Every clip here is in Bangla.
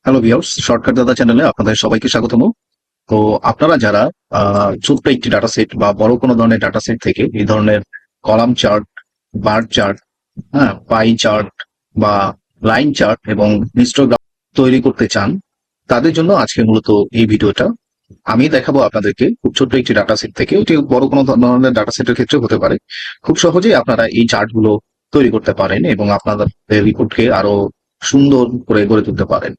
হ্যালো ভিউয়ার্স, শর্টকাট দাদা চ্যানেলে আপনাদের সবাইকে স্বাগতম। তো আপনারা যারা ছোট্ট একটি ডাটা সেট বা বড় কোনো ধরনের ডাটা সেট থেকে এই ধরনের কলাম চার্ট, বার চার্ট, হ্যাঁ, পাই চার্ট বা লাইন চার্ট এবং হিস্টোগ্রাম তৈরি করতে চান, তাদের জন্য আজকে মূলত এই ভিডিওটা। আমি দেখাবো আপনাদেরকে খুব ছোট্ট একটি ডাটা সেট থেকে, এটি বড় কোনো ধরনের ডাটা সেটের ক্ষেত্রে হতে পারে, খুব সহজেই আপনারা এই চার্টগুলো তৈরি করতে পারেন এবং আপনাদের রিপোর্টকে আরো সুন্দর করে গড়ে তুলতে পারেন।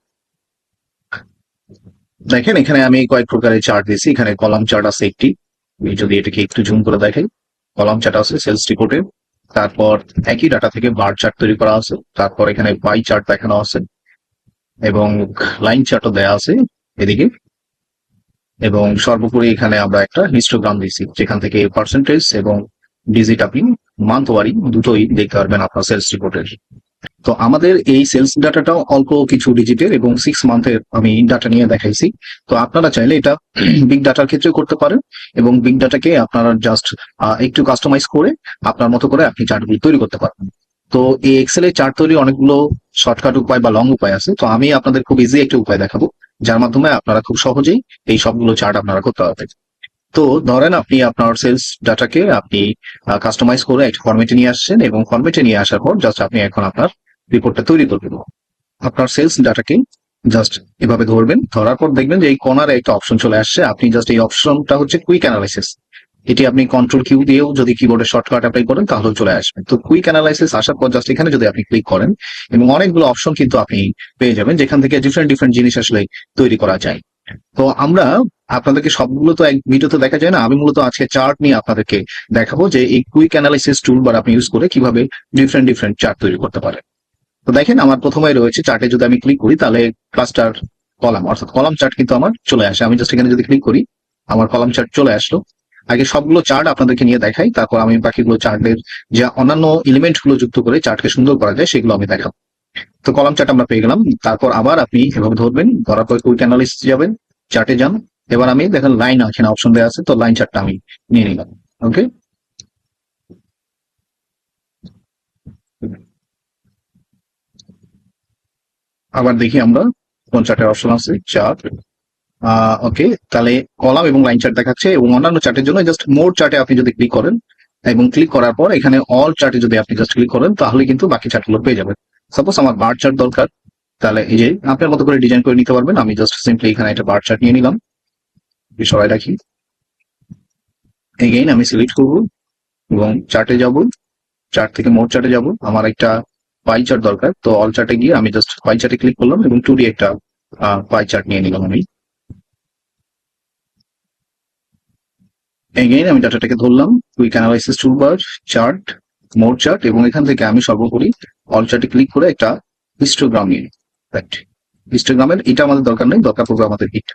দেখেন, এখানে আমি কয়েক প্রকারের চার্ট দিয়েছি। এখানে কলাম চার্ট আছে একটি, আমি যদি এটাকে একটু জুম করে দেখাই, কলাম চার্ট আছে সেলস রিপোর্টে। তারপর একই ডাটা থেকে বার চার্ট তৈরি করা আছে। তারপর এখানে পাই চার্ট দেখানো আছে এবং লাইন চার্টও দেয়া আছে এদিকে। এবং সর্বোপরি এখানে আমরা একটা হিস্টোগ্রাম দিয়েছি, যেখান থেকে পার্সেন্টেজ এবং ডিজিট আপনি মান্থ ওয়ারি দুটোই দেখতে পারবেন আপনার সেলস রিপোর্টের। তো আমাদের এই সেলস ডাটাটাও অল্প কিছু ডিজিটের এবং 6 মান্থের আমি ডাটা নিয়ে দেখাইছি। তো আপনারা চাইলে এটা বিগ ডাটার ক্ষেত্রে করতে পারেন এবং বিগ ডাটাকে আপনারা জাস্ট একটু কাস্টমাইজ করে আপনার মতো করে আপনি চার্টগুলো তৈরি করতে পারবেন। তো এই এক্সেলে চার্ট তৈরির অনেকগুলো শর্টকাট উপায় বা লং উপায় আছে। তো আমি আপনাদের খুব ইজি একটা উপায় দেখাবো, যার মাধ্যমে আপনারা খুব সহজেই এই সবগুলো চার্ট আপনারা করতে পারবেন। তো ধরেন আপনি আপনার সেলস ডাটাকে আপনি কাস্টমাইজ করে একটা ফরম্যাটে নিয়ে আসছেন এবং ফরম্যাটে নিয়ে আসার পর জাস্ট আপনি এখন আপনার রিপোর্টটা তৈরি করবেন। আপনার সেলস ডাটাকে জাস্ট এভাবে ধরবেন, ধরার পর দেখবেন যে এই কর্নারে একটা অপশন চলে আসছে। আপনি জাস্ট এই অপশনটা হচ্ছে কুইক অ্যানালাইসিস। এটি আপনি কন্ট্রোল কিউ দিয়েও যদি কিবোর্ডের শর্টকাট অ্যাপ্লাই করেন তাহলেও চলে আসবে। তো কুইক অ্যানালাইসিস আসার পর জাস্ট এখানে যদি আপনি ক্লিক করেন এবং অনেকগুলো অপশন কিন্তু আপনি পেয়ে যাবেন, যেখান থেকে ডিফারেন্ট ডিফারেন্ট জিনিস আসলে তৈরি করা যায়। তো আমরা আপনাদেরকে সবগুলো তো এক ভিডিওতে দেখা যায় না। আমি মূলত আজকে চার্ট নিয়ে আপনাদেরকে দেখাবো যে এই কুইক অ্যানালাইসিস টুলবার আপনি ইউজ করে কিভাবে ডিফারেন্ট ডিফারেন্ট চার্ট তৈরি করতে পারেন। তো দেখেন, আমার প্রথমে রয়েছে চার্টে, যদি আমি ক্লিক করি তাহলে ক্লাস্টার কলাম অর্থাৎ কলাম চার্ট কিন্তু আমার চলে আসে। আমি জাস্ট এখানে যদি ক্লিক করি আমার কলাম চার্ট চলে আসলো। আগে সবগুলো চার্ট আপনাদেরকে নিয়ে দেখাই, তারপর আমি বাকিগুলো চার্টের যে অন্যান্য এলিমেন্ট গুলো যুক্ত করে চার্টকে সুন্দর করা যায় সেগুলো আমি দেখাবো। তো কলাম চার্ট আমরা পেয়ে গেলাম। তারপর আবার আপনি এভাবে ধরবেন, ধরার পর কুইক অ্যানালিসিস যাবেন, চার্টে যান। এবার আমি দেখেন লাইন এখানে অপশন দেওয়া আছে, তো লাইন চার্টটা আমি নিয়ে নিলাম। ওকে, আবার দেখি আমরা কোন চার্টের অপশন আছে, চার্ট। ওকে, তাহলে কলাম এবং লাইন চার্ট দেখাচ্ছে এবং অন্যান্য চার্টের জন্য জাস্ট মোর চার্টে আপনি যদি ক্লিক করেন এবং ক্লিক করার পর এখানে অল চার্টে যদি আপনি জাস্ট ক্লিক করেন তাহলে কিন্তু বাকি চার্টগুলো পেয়ে যাবেন। সাপোজ আমার বার চার্ট দরকার, তাহলে এই যে আপনার মতো করে ডিজাইন করে নিতে পারবেন। আমি জাস্ট সিম্পলি এখানে একটা বার চার্ট নিয়ে নিলাম, সবাই রাখি। এগেইন আমি সিলেক্ট করব এবং চার্টে যাব, চার্ট থেকে মোর চার্টে যাব। আমার একটা পাই চার্ট দরকার, তো অল চার্টে গিয়ে আমি জাস্ট পাই চার্টে ক্লিক করলাম এবং 2D একটা পাই চার্ট নিয়ে নিলাম আমি। এগেইন আমি ডাটাটাকে ধরলাম, কুইক অ্যানালাইসিস টুলবার, চার্ট, মোর চার্ট এবং এখান থেকে আমি সর্বোপরি অল চার্টে ক্লিক করে একটা হিস্টোগ্রাম নিয়ে নিই। রাইট, হিস্টোগ্রামের এটা আমাদের দরকার নেই, দরকার পড়বে আমাদের এটা,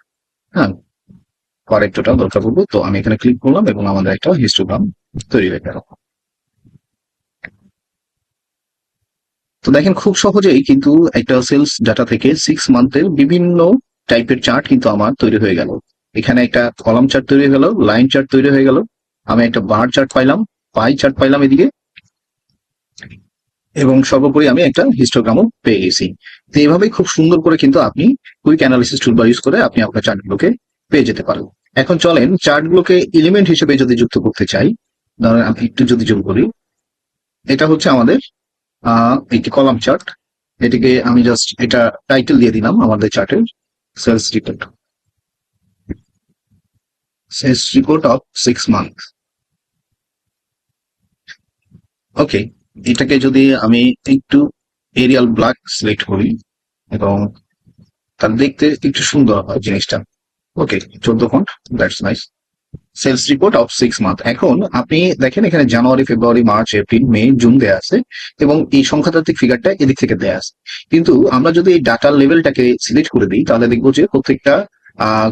হ্যাঁ, কারেক্টটা দরকার পড়বে। তো আমি এখানে ক্লিক করলাম এবং আমাদের একটা হিস্টোগ্রাম তৈরি হয়ে গেল। তো দেখেন, খুব সহজেই কিন্তু একটা সেলস ডাটা থেকে 6 মান্থের বিভিন্ন টাইপের চার্ট কিন্তু আমার তৈরি হয়ে গেল। এখানে একটা কলাম চার্ট তৈরি হয়ে গেল, লাইন চার্ট তৈরি হয়ে গেল, আমি একটা বার চার্ট পাইলাম, পাই চার্ট পাইলাম এদিকে, এবং সর্বোপরি আমি একটা হিস্টোগ্রামও পেয়ে গেছি। তো এইভাবেই খুব সুন্দর করে কিন্তু আপনি কুইক অ্যানালিসিস টুলবার ইউজ করে আপনি আপনার চার্টগুলোকে পেয়ে যেতে পারেন। এখন চলেন চার্টগুলোকে এলিমেন্ট হিসেবে যদি যুক্ত করতে চাই, ধরেন আমি একটু যদি যোগ করি, এটা হচ্ছে আমাদের একটি কলাম চার্ট। এটিকে আমি জাস্ট এটা টাইটেল দিয়ে দিলাম আমাদের চার্টের, sales report, sales report of 6 month. Okay, এটাকে যদি আমি একটু এরিয়াল ব্ল্যাক সিলেক্ট করি এবং তার দেখতে একটু সুন্দর হয় জিনিসটা। Okay, 14 font, that's nice. Sales report of 6 month. এখন আপনি দেখেন এখানে January, February, March, April, May, June দেয়া আছে এবং এই সংখ্যাতাত্ত্বিক ফিগারটা এদিক থেকে দেয়া আছে। কিন্তু আমরা যদি এই ডাটার লেভেলটাকে সিলেক্ট করে দিই তাহলে দেখবো যে প্রত্যেকটা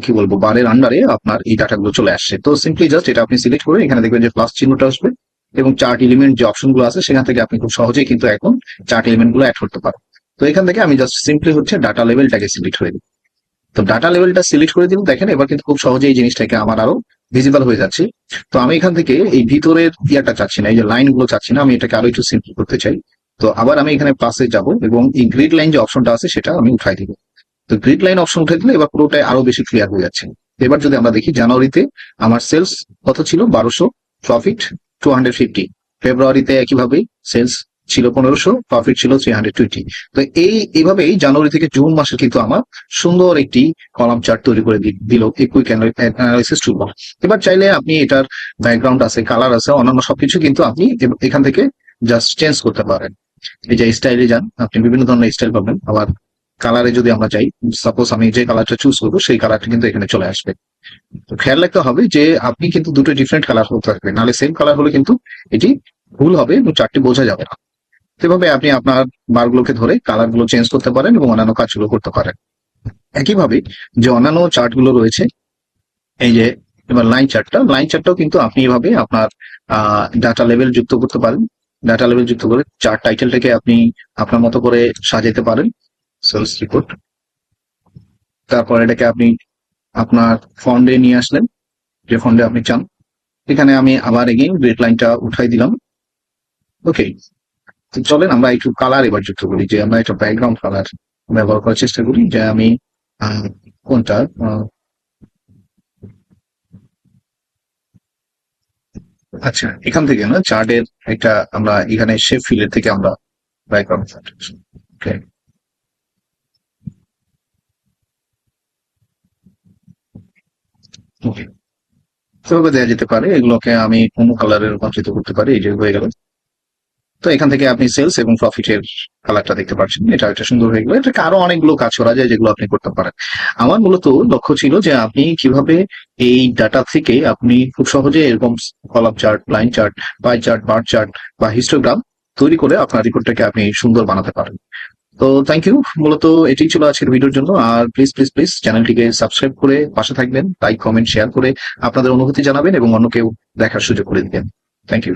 কি বলবো বারের আন্ডারে আপনার এই ডাটাগুলো চলে আসছে। তো সিম্পলি জাস্ট এটা আপনি সিলেক্ট করে এখানে দেখবেন যে প্লাস চিহ্নটা আসবে এবং চার্ট এলিমেন্ট যে অপশনগুলো আছে সেখান থেকে আপনি খুব সহজেই কিন্তু এখন চার্ট এলিমেন্ট গুলো অ্যাড করতে পারেন। তো এখান থেকে আমি জাস্ট সিম্পলি হচ্ছে ডাটা লেভেলটাকে সিলেক্ট করে দিই। তো ডাটা লেভেলটা সিলেক্ট করে দিন, দেখেন এবার কিন্তু খুব সহজে এই জিনিসটাকে আমার আরো ভিজিবল হয়ে যাচ্ছে। তো আমি এখান থেকে এই ভিতরের ইয়াটা চাচ্ছি না, এই যে লাইন গুলো চাচ্ছি না, আমি এটাকে আরো একটু সিম্পল করতে চাই। তো আবার আমি এখানে প্লাসে যাব এবং এই গ্রিড লাইন যে অপশনটা আছে সেটা আমি উঠাই দিব। তো তো গ্রিড লাইন অপশন উঠে দিলে এবার পুরোটাই আরো বেশি ক্লিয়ার হয়ে যাচ্ছে। এবার যদি আমরা দেখি জানুয়ারিতে আমার সেলস কত ছিল 1200, প্রফিট 250। ফেব্রুয়ারিতে একইভাবে সেলস ছিল 1500, প্রফিট ছিল 320। তো এইভাবেই জানুয়ারি থেকে জুন মাসে কিন্তু আমার সুন্দর একটি কলাম চার্ট তৈরি করে দিল এই কুইক অ্যানালাইসিস টুল। এবার চাইলে আপনি এটার ব্যাকগ্রাউন্ড আছে, কালার আছে, অন্যান্য সবকিছু কিন্তু আপনি এখান থেকে জাস্ট চেঞ্জ করতে পারেন। এই যে স্টাইলে যান, আপনি বিভিন্ন ধরনের স্টাইল পাবেন। আবার কালারে যদি আমরা চাই, সাপোজ আমি যে কালারটা চুজ করবো সেই কালারটা কিন্তু এখানে চলে আসবে। তো খেয়াল রাখতে হবে যে আপনি কিন্তু দুটো ডিফারেন্ট কালার হতে থাকবে, নাহলে সেম কালার হলে কিন্তু এটি ভুল হবে এবং চার্টটি বোঝা যাবে না। সেভাবে আপনি আপনার বারগুলোকে ধরে কালার গুলো চেঞ্জ করতে পারেন এবং অন্যান্য কাজগুলো করতে পারেন। একইভাবে যে অন্যান্য চার্ট গুলো রয়েছে, এই যে এবার লাইন চার্টটাও কিন্তু আপনি এভাবে আপনার ডাটা লেভেল যুক্ত করতে পারেন। ডাটা লেভেল যুক্ত করে চার্ট টাইটেলটাকে আপনি আপনার মতো করে সাজাতে পারেন, সেলস রিপোর্ট। তারপর এটাকে আপনি আপনার ফন্ডে নিয়ে আসলেন, যে ফন্ডে আপনি চান। এখানে আমি আবার এগেইন গ্রেড লাইনটা উঠাই দিলাম। ওকে, চলেন আমরা একটু কালার এবার যুক্ত করি, যে আমরা একটা ব্যাকগ্রাউন্ড কালার ব্যবহার করার চেষ্টা করি। যে আমি কোনটা আচ্ছা, এখান থেকে না চার্টের একটা আমরা এখানে শেপ ফিলের থেকে আমরা ব্যাকগ্রাউন্ড ওকে ওকে সেভাবে দেওয়া যেতে পারে। এগুলোকে আমি কোনো কালারের রূপান্তরিত করতে পারি। এই যে হয়ে গেল। তো এখান থেকে আপনি সেলস এবং প্রফিটের কালারটা দেখতে পাচ্ছেন, এটা একটা সুন্দর হয়ে গেল। এটাকে আরো অনেকগুলো কাজ করা যায় যেগুলো আপনি করতে পারেন। আমার মূলত লক্ষ্য ছিল যে আপনি কিভাবে এই ডাটা থেকে আপনি খুব সহজে এরকম column chart, line chart, pie chart, bar chart বা হিস্টোগ্রাম তৈরি করে আপনার রিপোর্টটাকে আপনি সুন্দর বানাতে পারেন। তো থ্যাংক ইউ, মূলত এটাই ছিল আজকের ভিডিওর জন্য। আর প্লিজ প্লিজ প্লিজ চ্যানেলটিকে সাবস্ক্রাইব করে পাশে থাকবেন, লাইক কমেন্ট শেয়ার করে আপনাদের অনুভূতি জানাবেন এবং অন্য কেউ দেখার সুযোগ করে দিবেন। Thank you.